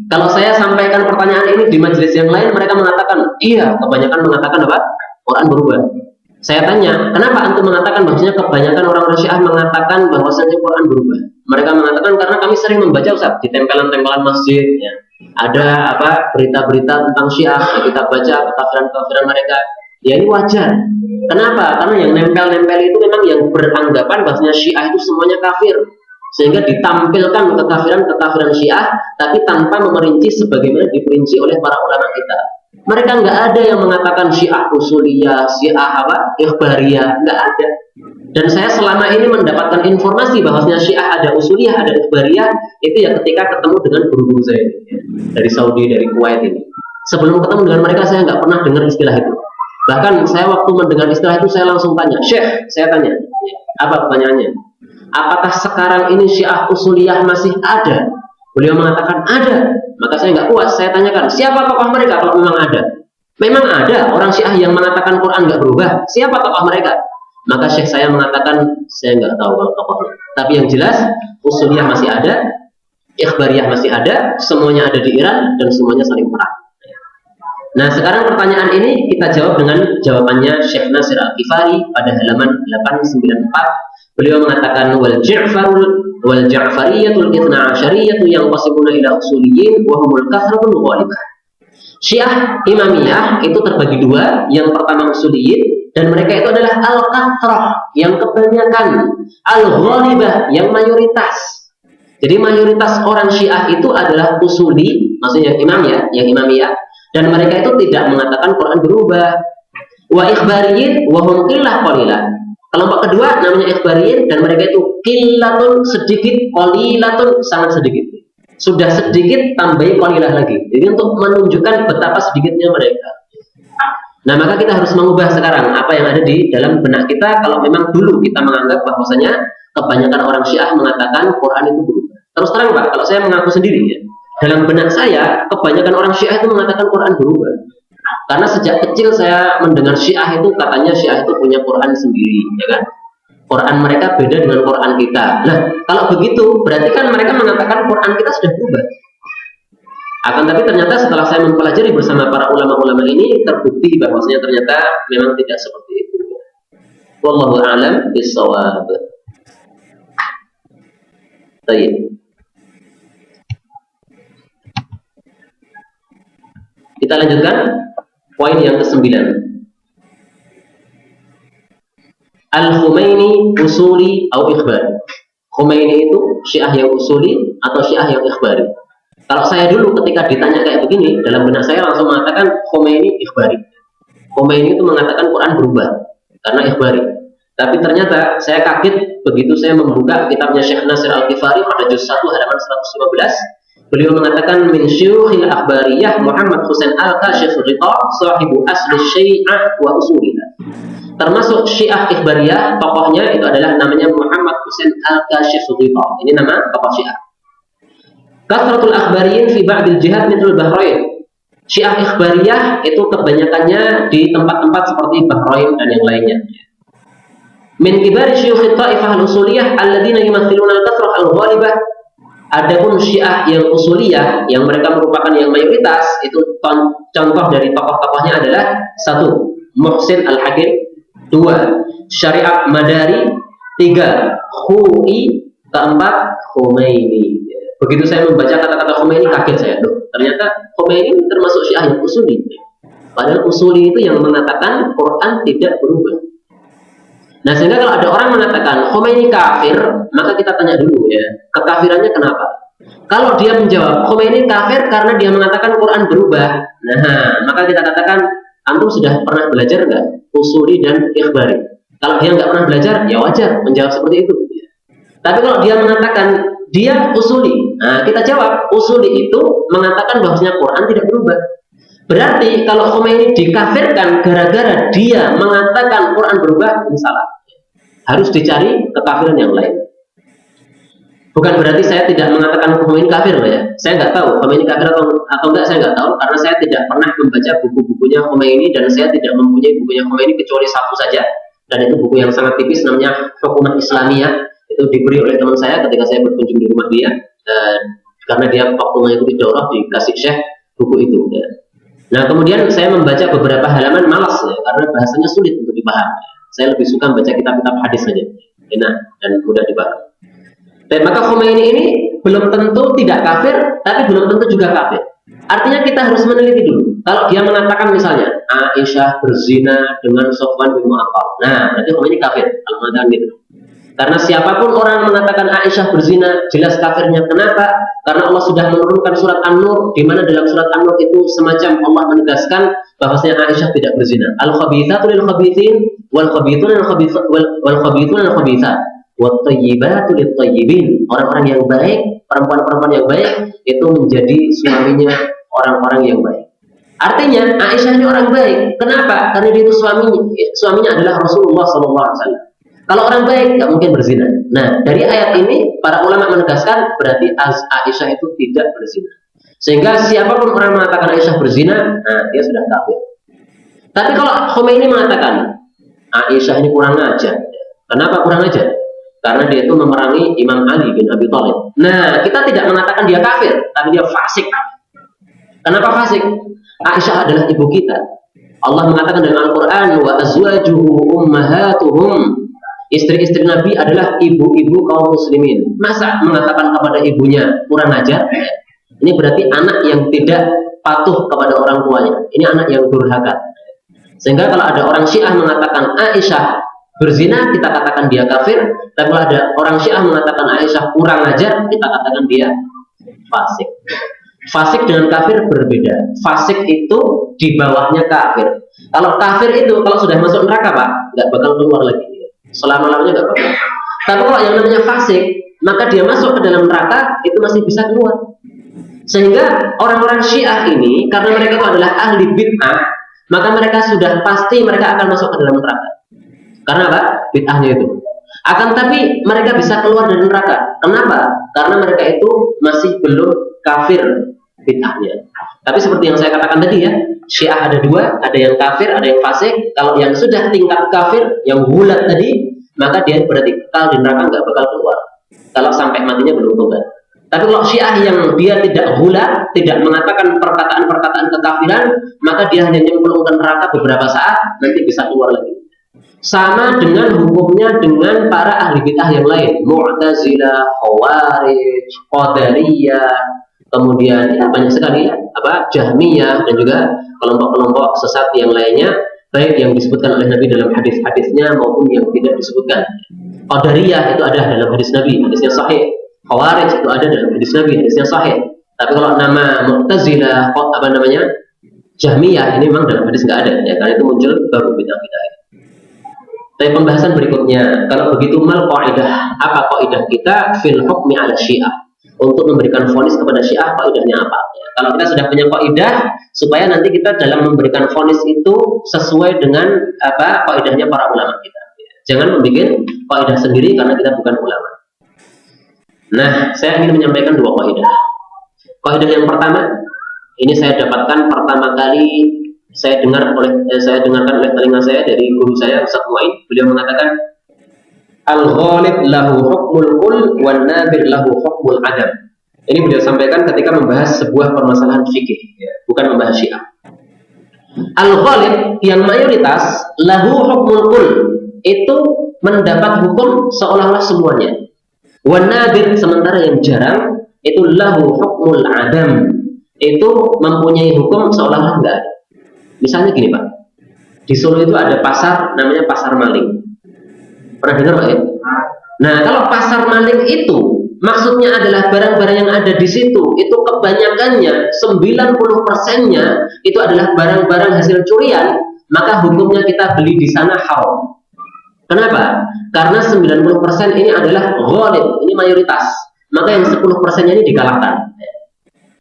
Kalau saya sampaikan pertanyaan ini di majelis yang lain, mereka mengatakan, iya, kebanyakan mengatakan apa? Quran berubah. Saya tanya, kenapa antum mengatakan bahwasanya kebanyakan orang-orang Syiah mengatakan bahwasanya Quran berubah? Mereka mengatakan karena kami sering membaca, Ustaz, di tempelan-tempelan masjid, ya. Ada apa berita-berita tentang Syiah, ya, kita baca kekafiran-kekafiran mereka. Ya ini wajar. Kenapa? Karena yang nempel-nempel itu memang yang beranggapan bahwasanya Syiah itu semuanya kafir. Sehingga ditampilkan kekafiran-kekafiran Syiah, tapi tanpa memerinci sebagaimana diperinci oleh para ulama kita. Mereka nggak ada yang mengatakan Syiah usuliyah, Syiah apa, ikhbariyah, nggak ada. Dan saya selama ini mendapatkan informasi bahwasanya Syiah ada usuliyah, ada ikhbariyah, itu ya ketika ketemu dengan guru-guru saya dari Saudi, dari Kuwait ini. Sebelum ketemu dengan mereka saya nggak pernah dengar istilah itu. Bahkan saya waktu mendengar istilah itu saya langsung tanya, Syekh, saya tanya, apa pertanyaannya? Apakah sekarang ini Syiah usuliyah masih ada? Beliau mengatakan ada. Maka saya nggak puas, saya tanyakan, siapa tokoh mereka kalau memang ada? Memang ada orang Syiah yang mengatakan Quran nggak berubah. Siapa tokoh mereka? Maka Syekh saya mengatakan, saya nggak tahu tokohnya. Tapi yang jelas, usuliyah masih ada, ikhbariyah masih ada, semuanya ada di Iran dan semuanya saling perang. Nah, sekarang pertanyaan ini kita jawab dengan jawabannya Syekh Nasir Al-Ghifari pada halaman 894. Beliau mengatakan wal Ja'fariyatul Ithna Asyariyatu yang qasibuna ila usuliyyin wa humul kathratul ghalibah. Syiah Imamiyah itu terbagi dua. Yang pertama usuliyyin, dan mereka itu adalah al-kathrah, yang kebanyakan, al-ghalibah, yang mayoritas. Jadi mayoritas orang Syiah itu adalah usuli, maksudnya yang Imamiyah, dan mereka itu tidak mengatakan Quran berubah. Wa ikhbariyin wa hum qillah qalilah. Kelompok kedua namanya ikhbariyin, dan mereka itu qillatun sedikit, qalilatun sangat sedikit. Sudah sedikit tambahi qalilah lagi. Jadi untuk menunjukkan betapa sedikitnya mereka. Nah, maka kita harus mengubah sekarang apa yang ada di dalam benak kita. Kalau memang dulu kita menganggap bahwasanya kebanyakan orang Syiah mengatakan Quran itu berubah. Terus terang Pak, kalau saya mengaku sendiri ya, dalam benak saya kebanyakan orang Syiah itu mengatakan Quran berubah. Karena sejak kecil saya mendengar Syiah itu katanya Syiah itu punya Quran sendiri, ya kan? Quran mereka beda dengan Quran kita. Nah, kalau begitu berarti kan mereka mengatakan Quran kita sudah berubah. Akan tapi ternyata setelah saya mempelajari bersama para ulama-ulama ini, terbukti bahwasanya ternyata memang tidak seperti itu. Wallahu a'lam bishawab. Baik. Kita lanjutkan poin yang ke-9. Al-Khumaini usuli atau ikhbari. Khumaini itu Syiah yang usuli atau Syiah yang ikhbari. Kalau saya dulu ketika ditanya kayak begini, dalam benak saya langsung mengatakan Khomeini ikhbari. Khomeini itu mengatakan Quran berubah karena ikhbari. Tapi ternyata saya kaget begitu saya membuka kitabnya Syekh Nasir Al-Ghifari pada juz 1 halaman 115. Beliau mengatakan min syuyukhil akhbariyah Muhammad Husain Al-Kashif Ridha sahibu asli Syiah wa usuliha. Termasuk Syiah ikhbariyah, tokohnya itu adalah namanya Muhammad Husain Al-Kashif Ridha. Ini nama tokoh Syiah. Kathratul akhbariyin fi ba'dil jihad mithl Bahrain. Syiah ikhbariyah itu kebanyakannya di tempat-tempat seperti Bahrain dan yang lainnya. Min kibari syuyukh ta'ifah al-usuliyah alladziina yumaththiluna al-kathrah al-ghalibah. Adapun Syiah yang usuliyah yang mereka merupakan yang mayoritas, itu contoh dari tokoh-tokohnya adalah 1. Muhsin Al-Hakim, 2. Syariat Madari, 3. Khui, 4. Khomeini. Begitu saya membaca kata-kata Khomeini kaget saya. Loh, ternyata Khomeini termasuk Syiah yang usuli. Padahal usuli itu yang mengatakan Quran tidak berubah. Nah, sehingga kalau ada orang mengatakan Khomeini kafir, maka kita tanya dulu ya, kekafirannya kenapa? Kalau dia menjawab Khomeini kafir karena dia mengatakan Quran berubah, nah maka kita katakan antum sudah pernah belajar nggak usuli dan ikhbari? Kalau dia nggak pernah belajar, ya wajar menjawab seperti itu. Tapi kalau dia mengatakan dia usuli, nah kita jawab usuli itu mengatakan bahwasanya Quran tidak berubah. Berarti kalau Khomeini dikafirkan gara-gara dia mengatakan Quran berubah, ini salah. Harus dicari kekafiran yang lain. Bukan berarti saya tidak mengatakan Khomeini kafir, ya. Saya nggak tahu Khomeini kafir atau enggak, saya nggak tahu karena saya tidak pernah membaca buku-bukunya Khomeini dan saya tidak mempunyai bukunya Khomeini kecuali satu saja. Dan itu buku yang sangat tipis, namanya Hukumah Islamiyah. Itu diberi oleh teman saya ketika saya berkunjung di rumah dia, dan karena dia waktu mengikuti daurah dikasih Syekh buku itu. Ya. Nah, kemudian saya membaca beberapa halaman malas ya, karena bahasanya sulit untuk dipaham. Saya lebih suka membaca kitab-kitab hadis saja, enak dan mudah dipaham. Dan maka Khomeini ini belum tentu tidak kafir, tapi belum tentu juga kafir. Artinya kita harus meneliti dulu. Kalau dia mengatakan misalnya Aisyah berzina dengan Sofwan bin Mu'attal, nah berarti Khomeini kafir kalau mengatakan gitu. Karena siapapun orang mengatakan Aisyah berzina, jelas kafirnya. Kenapa? Karena Allah sudah menurunkan surat An-Nur, di mana dalam surat An-Nur itu semacam Allah menegaskan bahwasanya Aisyah tidak berzina. Al-khabithatu lil-khabithin wal-khabithuna lil-khabithun lil-khabithat wat-thayyibatu lit-thayyibin. Orang-orang yang baik, perempuan-perempuan yang baik itu menjadi suaminya orang-orang yang baik. Artinya Aisyah ini orang baik. Kenapa? Karena dia itu suaminya adalah Rasulullah SAW. Kalau orang baik nggak mungkin berzina. Nah, dari ayat ini para ulama menegaskan berarti Aisyah itu tidak berzina. Sehingga siapapun orang mengatakan Aisyah berzina, nah dia sudah kafir. Tapi kalau Khomeini mengatakan Aisyah ini kurang ajar, kenapa kurang ajar? Karena dia itu memerangi Imam Ali bin Abi Thalib. Nah, kita tidak mengatakan dia kafir, tapi dia fasik. Kenapa fasik? Aisyah adalah ibu kita. Allah mengatakan dalam Al-Quran, wa azwajuhu ummahatuhum. Istri-istri Nabi adalah ibu-ibu kaum muslimin. Masa mengatakan kepada ibunya kurang ajar? Ini berarti anak yang tidak patuh kepada orang tuanya. Ini anak yang durhaka. Sehingga kalau ada orang Syiah mengatakan Aisyah berzina, kita katakan dia kafir. Dan kalau ada orang Syiah mengatakan Aisyah kurang ajar, kita katakan dia fasik. Fasik dengan kafir berbeda. Fasik itu di bawahnya kafir. Kalau kafir itu kalau sudah masuk neraka, Pak, nggak bakal keluar lagi. Selama-lamanya nggak bakal. Tapi kalau yang namanya fasik, maka dia masuk ke dalam neraka itu masih bisa keluar. Sehingga orang-orang Syiah ini, karena mereka itu adalah ahli bid'ah, maka mereka sudah pasti mereka akan masuk ke dalam neraka. Karena apa? Bid'ahnya itu. Akan tapi mereka bisa keluar dari neraka. Kenapa? Karena mereka itu masih belum kafir bid'ahnya. Tapi seperti yang saya katakan tadi ya, Syiah ada dua, ada yang kafir, ada yang fasik. Kalau yang sudah tingkat kafir, yang gulat tadi, maka dia berarti kekal di neraka, nggak bakal keluar. Kalau sampai matinya belum tobat. Tapi kalau Syiah yang dia tidak gulat, tidak mengatakan perkataan-perkataan kekafiran, maka dia hanya nyemplung ke neraka beberapa saat, nanti bisa keluar lagi. Sama dengan hukumnya dengan para ahli bid'ah yang lain, Mu'tazilah, Khawarij, Qadariyah, kemudian ya banyak sekali ya, Jahmiyah dan juga kelompok-kelompok sesat yang lainnya, baik yang disebutkan oleh Nabi dalam hadis-hadisnya maupun yang tidak disebutkan. Qadariyah itu ada dalam hadis Nabi, hadisnya sahih. Khawarij itu ada dalam hadis Nabi, hadisnya sahih. Tapi kalau nama Mu'tazilah, Jahmiyah ini memang dalam hadis nggak ada, ya, karena itu muncul baru bid'ah-bid'ah. Tapi pembahasan berikutnya, kalau begitu mal qaidah, apa qaidah kita fil hukmi ala Syiah? Untuk memberikan vonis kepada Syiah, qaidahnya apa? Ya, kalau kita sudah punya qaidah, supaya nanti kita dalam memberikan vonis itu sesuai dengan apa qaidahnya para ulama kita. Jangan membuat qaidah sendiri karena kita bukan ulama. Nah, saya ingin menyampaikan dua kaidah. Kaidah yang pertama, ini saya dapatkan pertama kali saya dengarkan oleh telinga saya dari guru saya Ustaz Muin. Beliau mengatakan al-ghalib lahu hukmul kull wan nadir lahu hukmul adam. Ini beliau sampaikan ketika membahas sebuah permasalahan fikih, ya, bukan membahas Syiah. Al-ghalib yang mayoritas lahu hukmul kull, itu mendapat hukum seolah-olah semuanya. Wan nadir sementara yang jarang itu lahu hukmul adam, itu mempunyai hukum seolah-olah enggak ada. Misalnya gini Pak, di Solo itu ada pasar namanya pasar maling. Pernah dengar Pak ya? Nah kalau pasar maling itu maksudnya adalah barang-barang yang ada di situ itu kebanyakannya 90%-nya itu adalah barang-barang hasil curian, maka hukumnya kita beli di sana haram. Kenapa? Karena 90% ini adalah ghalib, ini mayoritas. Maka yang 10%-nya ini dikalahkan.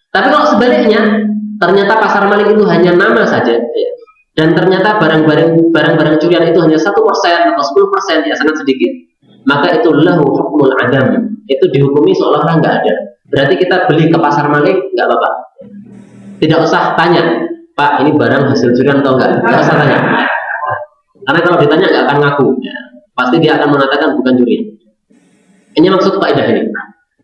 Tapi kalau sebaliknya, ternyata pasar maling itu hanya nama saja, dan ternyata barang-barang curian itu hanya 1% atau 10%, ya sangat sedikit, maka itu lahu hukmul adam, itu dihukumi seolah-olah nggak ada. Berarti kita beli ke pasar maling nggak apa-apa, tidak usah tanya, Pak ini barang hasil curian atau enggak, nggak usah tanya. Karena kalau ditanya nggak akan ngaku, ya. Pasti dia akan mengatakan bukan curian. Ini maksud kaidah ini.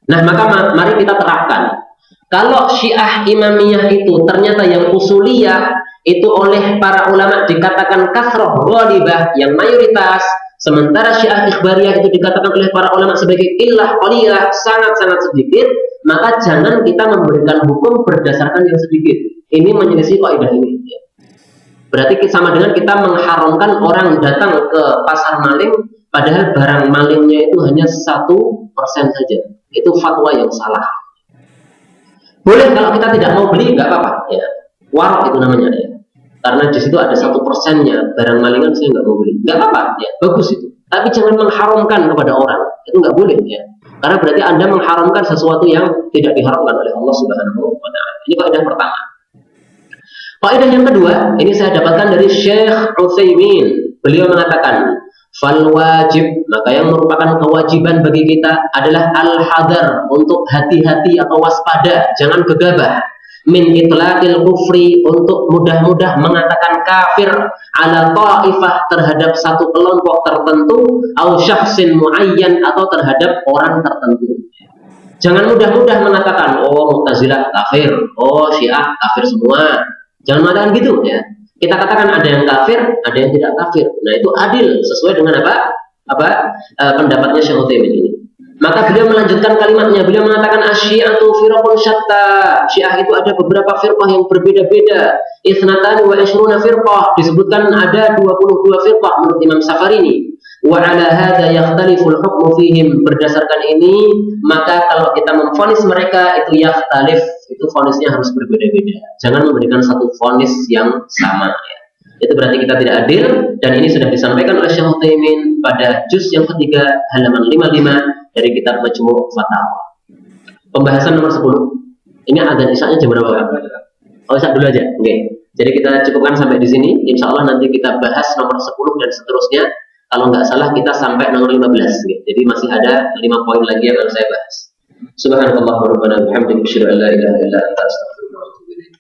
Nah maka mari kita terapkan. Kalau Syiah Imamiyah itu ternyata yang usuliyah itu oleh para ulama dikatakan kasroh ghalibah yang mayoritas, sementara Syiah Ikhbariyah itu dikatakan oleh para ulama sebagai illah qaliyah sangat-sangat sedikit, maka jangan kita memberikan hukum berdasarkan yang sedikit. Ini menyelisih kaidah ini. Berarti sama dengan kita mengharamkan orang datang ke pasar maling, padahal barang malingnya itu hanya 1% saja. Itu fatwa yang salah. Boleh kalau kita tidak mau beli, nggak apa-apa. Ya. Warok itu namanya. Ya. Karena di situ ada 1%-nya barang malingan saya nggak mau beli. Nggak apa-apa, ya. Bagus itu. Tapi jangan mengharamkan kepada orang. Itu nggak boleh. Ya. Karena berarti Anda mengharamkan sesuatu yang tidak diharamkan oleh Allah Subhanahu wa Ta'ala. Ini kaidah pertama. Kaidah yang kedua, ini saya dapatkan dari Syekh Utsaimin. Beliau mengatakan, fal wajib, maka yang merupakan kewajiban bagi kita adalah al-hadar, untuk hati-hati atau waspada, jangan gegabah. Min itlaqil kufri, untuk mudah-mudah mengatakan kafir ala ta'ifah, terhadap satu kelompok tertentu, au syakhsin muayyan, atau terhadap orang tertentu. Jangan mudah-mudah mengatakan, oh Mu'tazilah kafir, oh Syiah kafir semua. Jangan mengatakan gitu ya. Kita katakan ada yang kafir, ada yang tidak kafir. Nah itu adil sesuai dengan pendapatnya Syekh Utsaimin ini. Maka beliau melanjutkan kalimatnya, beliau mengatakan asy-syi'atu firqun syatta. Syiah itu ada beberapa firqah yang berbeda-beda. Itsnatani wa ishruna firqah, disebutkan ada 22 firqah menurut Imam Safarini. Wa ala hadza yakhtalifu al-hukmu fihim. Berdasarkan ini, maka kalau kita memvonis mereka itu yakhtalif, itu vonisnya harus berbeda-beda. Jangan memberikan satu vonis yang sama ya. Itu berarti kita tidak adil, dan ini sudah disampaikan oleh Syekh Utsaimin pada juz yang ketiga halaman 55 dari kitab Majmu' Fatawa. Pembahasan nomor 10. Ini adzan isya-nya jam berapa, Pak? Oh, isya dulu aja. Oke. Jadi kita cukupkan sampai di sini. Insyaallah nanti kita bahas nomor 10 dan seterusnya. Kalau nggak salah kita sampai nomor 15. Jadi masih ada 5 poin lagi yang harus saya bahas. Subhanallah wa rabbana bihamdihi asyhadu an la ilaha illa anta astaghfiruka wa atubu ilaik.